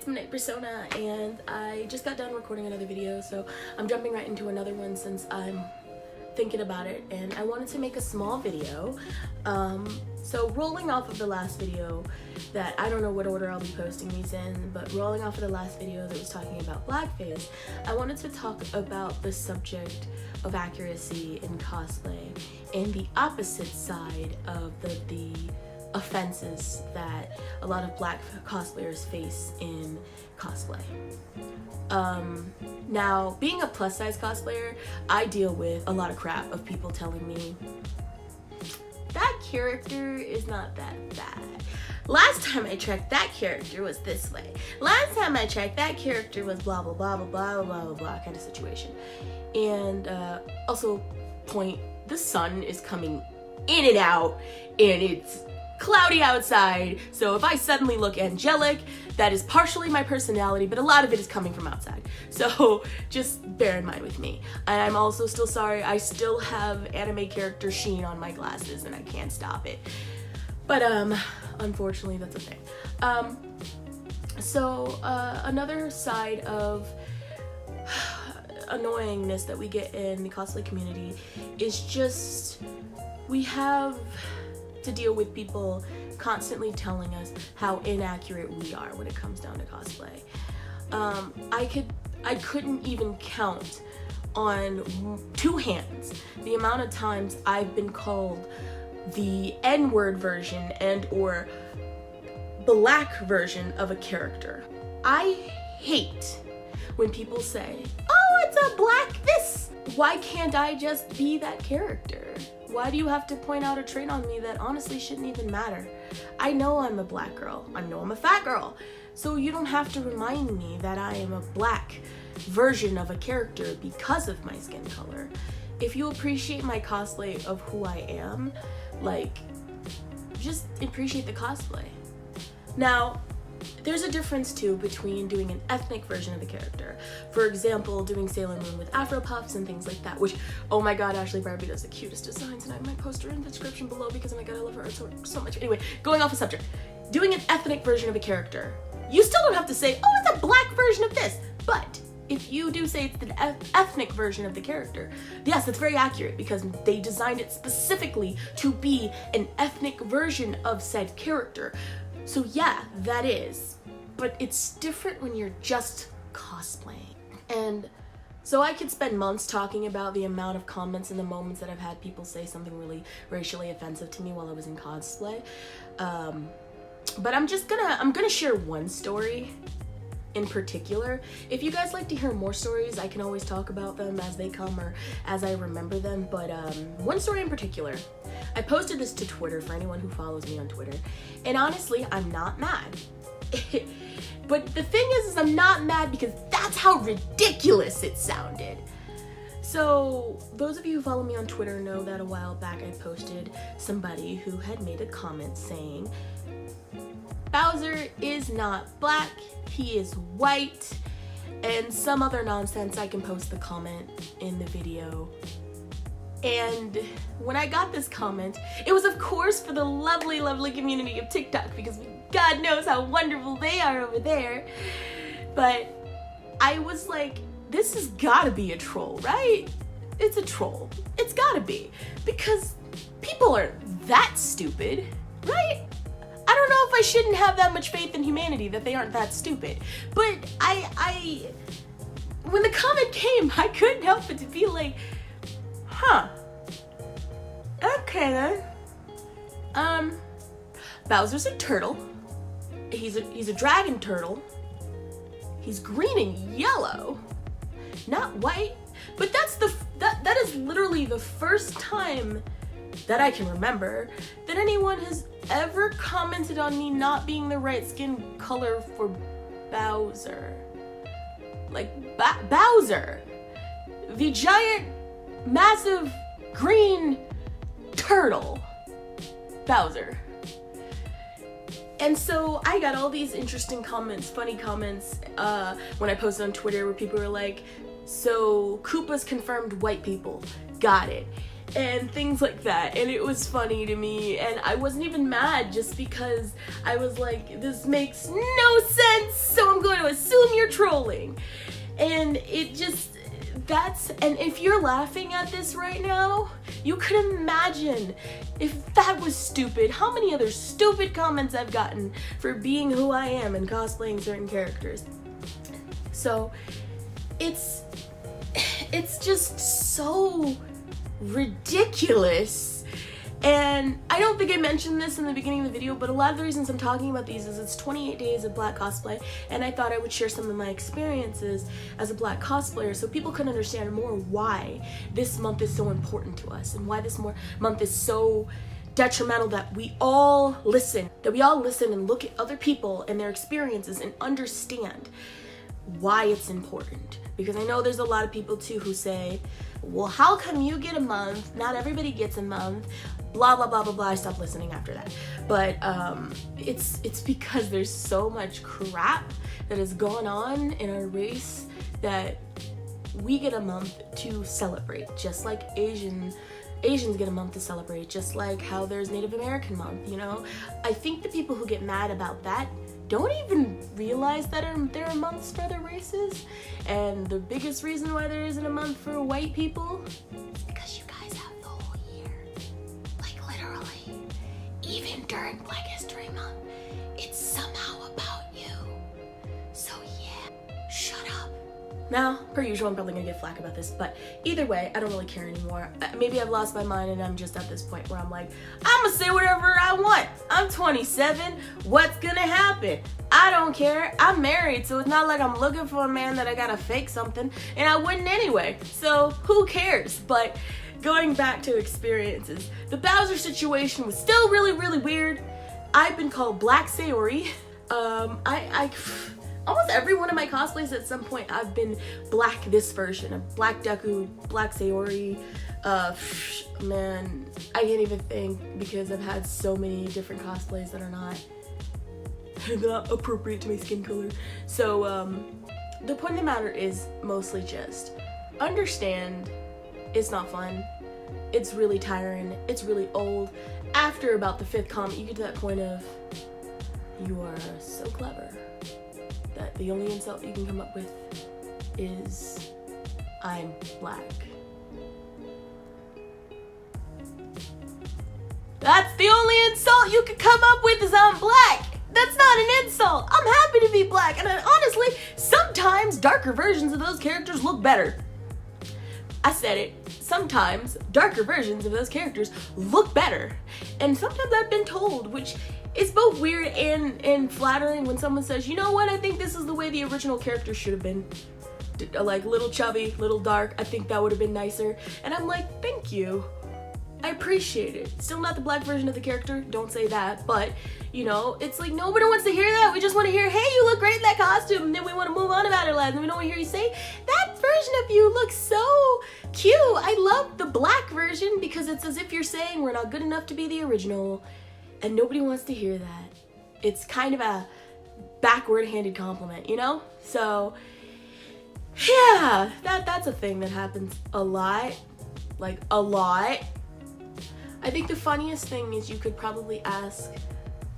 it's Midnight Persona, and I just got done recording another video, so I'm jumping right into another one since I'm thinking about it, and I wanted to make a small video. So rolling off of the last video that I don't know what order I'll be posting these in, but rolling off of the last video that was talking about blackface, I wanted to talk about the subject of accuracy in cosplay and the opposite side of the offenses that a lot of black cosplayers face in cosplay. Now, being a plus size cosplayer, I deal with a lot of crap of people telling me that character is not that bad. Last time I checked, that character was this way. Last time I checked, that character was blah blah blah blah blah blah blah blah kind of situation. And also point, the sun is coming in and out, and it's cloudy outside, so if I suddenly look angelic, that is partially my personality, but a lot of it is coming from outside. So just bear in mind with me. I'm also still sorry, I still have anime character sheen on my glasses and I can't stop it. But unfortunately that's a thing. Another side of annoyingness that we get in the cosplay community is just we have to deal with people constantly telling us how inaccurate we are when it comes down to cosplay. I couldn't even count on two hands the amount of times I've been called the N-word version and or black version of a character. I hate when people say, oh, it's a black this. Why can't I just be that character? Why do you have to point out a trait on me that honestly shouldn't even matter? I know I'm a black girl. I know I'm a fat girl. So you don't have to remind me that I am a black version of a character because of my skin color. If you appreciate my cosplay of who I am, like, just appreciate the cosplay. Now, there's a difference too between doing an ethnic version of a character. For example, doing Sailor Moon with Afro puffs and things like that, which, oh my god, Ashley Barbie does the cutest designs, and I might post her in the description below because, oh my god, I love her art so much. Anyway, going off the subject, doing an ethnic version of a character, you still don't have to say, oh, it's a black version of this, but if you do say it's the ethnic version of the character, yes, that's very accurate because they designed it specifically to be an ethnic version of said character. So yeah, that is, but it's different when you're just cosplaying. And so I could spend months talking about the amount of comments and the moments that I've had people say something really racially offensive to me while I was in cosplay. But I'm gonna share one story in particular. If you guys like to hear more stories, I can always talk about them as they come or as I remember them, but one story in particular. I posted this to Twitter for anyone who follows me on Twitter, and honestly, I'm not mad. But the thing is I'm not mad because that's how ridiculous it sounded. So those of you who follow me on Twitter know that a while back I posted somebody who had made a comment saying, Bowser is not black, he is white, and some other nonsense. I can post the comment in the video. And when I got this comment, it was of course for the lovely, lovely community of TikTok because God knows how wonderful they are over there. But I was like, this has gotta be a troll, right? It's a troll. It's gotta be. Because people aren't that stupid, right? I don't know if I shouldn't have that much faith in humanity that they aren't that stupid. But when the comment came, I couldn't help but to be like, huh. Okay then. Bowser's a turtle. He's a dragon turtle. He's green and yellow, not white. But that is literally the first time that I can remember that anyone has ever commented on me not being the right skin color for Bowser. Like Bowser, the giant, massive, green turtle. Bowser. And so I got all these interesting comments, funny comments, when I posted on Twitter where people were like, so Koopa's confirmed white people, got it. and things like that, and it was funny to me, and I wasn't even mad, just because I was like, this makes no sense, so I'm going to assume you're trolling. And it just, and if you're laughing at this right now, you could imagine if that was stupid, how many other stupid comments I've gotten for being who I am and cosplaying certain characters. So it's just so ridiculous. And I don't think I mentioned this in the beginning of the video, but a lot of the reasons I'm talking about these is it's 28 days of Black cosplay, and I thought I would share some of my experiences as a Black cosplayer so people can understand more why this month is so important to us, and why this month is so detrimental, that we all listen and look at other people and their experiences and understand why it's important. Because I know there's a lot of people too who say, well, how come you get a month? Not everybody gets a month. Blah, blah, blah, blah, blah. I stopped listening after that. But it's because there's so much crap that has gone on in our race that we get a month to celebrate, just like Asians get a month to celebrate, just like how there's Native American month, you know? I think the people who get mad about that don't even realize that there are months for other races, and the biggest reason why there isn't a month for white people is because you guys have the whole year. Like, literally, even during Black History Month, it's somehow about you. So yeah, shut up. Now, per usual, I'm probably gonna get flack about this, but either way, I don't really care anymore. Maybe I've lost my mind and I'm just at this point where I'm like, I'm gonna say whatever I want. I'm 27, what's gonna happen? I don't care. I'm married, so it's not like I'm looking for a man that I gotta fake something, and I wouldn't anyway, so who cares? But going back to experiences, the Bowser situation was still really, really weird. I've been called Black Sayori. Almost every one of my cosplays at some point I've been Black this version of Black Deku, Black Sayori. Man, I can't even think because I've had so many different cosplays that are not appropriate to my skin color. So the point of the matter is mostly just understand it's not fun. It's really tiring. It's really old. After about the 5th comment, you get to that point of, you are so clever that the only insult you can come up with is, I'm Black. That's the only insult you can come up with, is I'm Black. That's not an insult. I'm happy to be Black, and honestly, sometimes darker versions of those characters look better. I said it. Sometimes darker versions of those characters look better. And sometimes I've been told, which is both weird and flattering, when someone says, you know what, I think this is the way the original character should have been. Like, little chubby, little dark, I think that would have been nicer. And I'm like, thank you. I appreciate it. Still not the Black version of the character, don't say that, but, you know, it's like nobody wants to hear that. We just want to hear, hey, you look great in that costume, and then we want to move on about our lives, and we don't want to hear you say, that version of you looks so cute. I love the Black version, because it's as if you're saying we're not good enough to be the original, and nobody wants to hear that. It's kind of a backward-handed compliment, you know? So, yeah, that's a thing that happens a lot. Like, a lot. I think the funniest thing is you could probably ask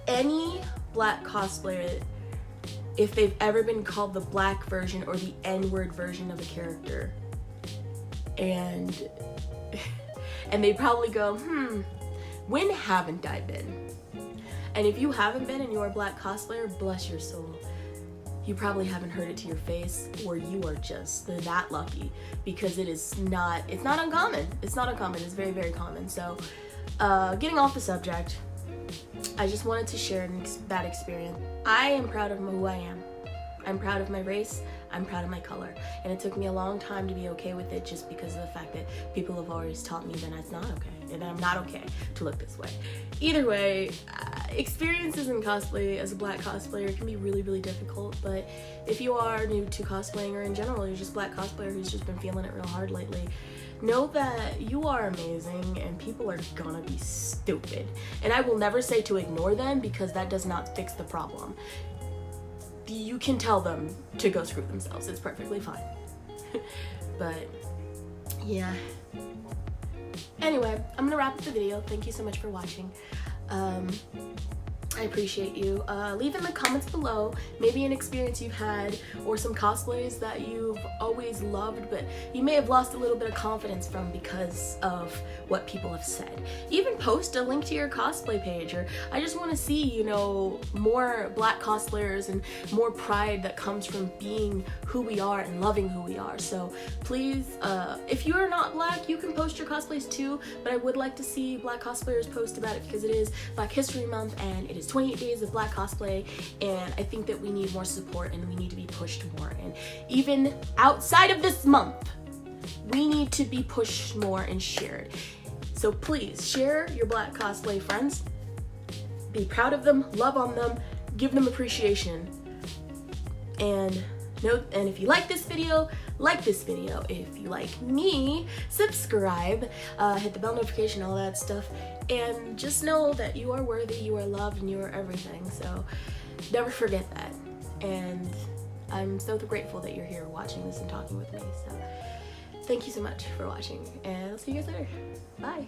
any Black cosplayer if they've ever been called the Black version or the N-word version of a character. And they'd probably go, when haven't I been? And if you haven't been and you're a Black cosplayer, bless your soul. You probably haven't heard it to your face, or you are just that lucky, because it's not uncommon. It's not uncommon, it's very, very common. So, getting off the subject, I just wanted to share that experience. I am proud of who I am. I'm proud of my race, I'm proud of my color. And it took me a long time to be okay with it, just because of the fact that people have always taught me that it's not okay, and that I'm not okay to look this way. Either way, experiences in cosplay as a Black cosplayer can be really, really difficult, but if you are new to cosplaying, or in general, you're just a Black cosplayer who's just been feeling it real hard lately, know that you are amazing, and people are gonna be stupid. And I will never say to ignore them, because that does not fix the problem. You can tell them to go screw themselves. It's perfectly fine. But yeah, Anyway, I'm gonna wrap up the video. Thank you so much for watching. I appreciate you. Leave in the comments below maybe an experience you've had or some cosplays that you've always loved but you may have lost a little bit of confidence from because of what people have said. Even post a link to your cosplay page, or I just want to see, you know, more Black cosplayers and more pride that comes from being who we are and loving who we are. So please, if you are not Black, you can post your cosplays too, but I would like to see Black cosplayers post about it because it is Black History Month and it is 28 days of Black cosplay, and I think that we need more support and we need to be pushed more. And even outside of this month, we need to be pushed more and shared. So please share your Black cosplay friends. Be proud of them, love on them, give them appreciation. And if you like this video, like this video. If you like me, subscribe, hit the bell notification, all that stuff. And just know that you are worthy, you are loved, and you are everything. So never forget that. And I'm so grateful that you're here watching this and talking with me. So thank you so much for watching, and I'll see you guys later. Bye.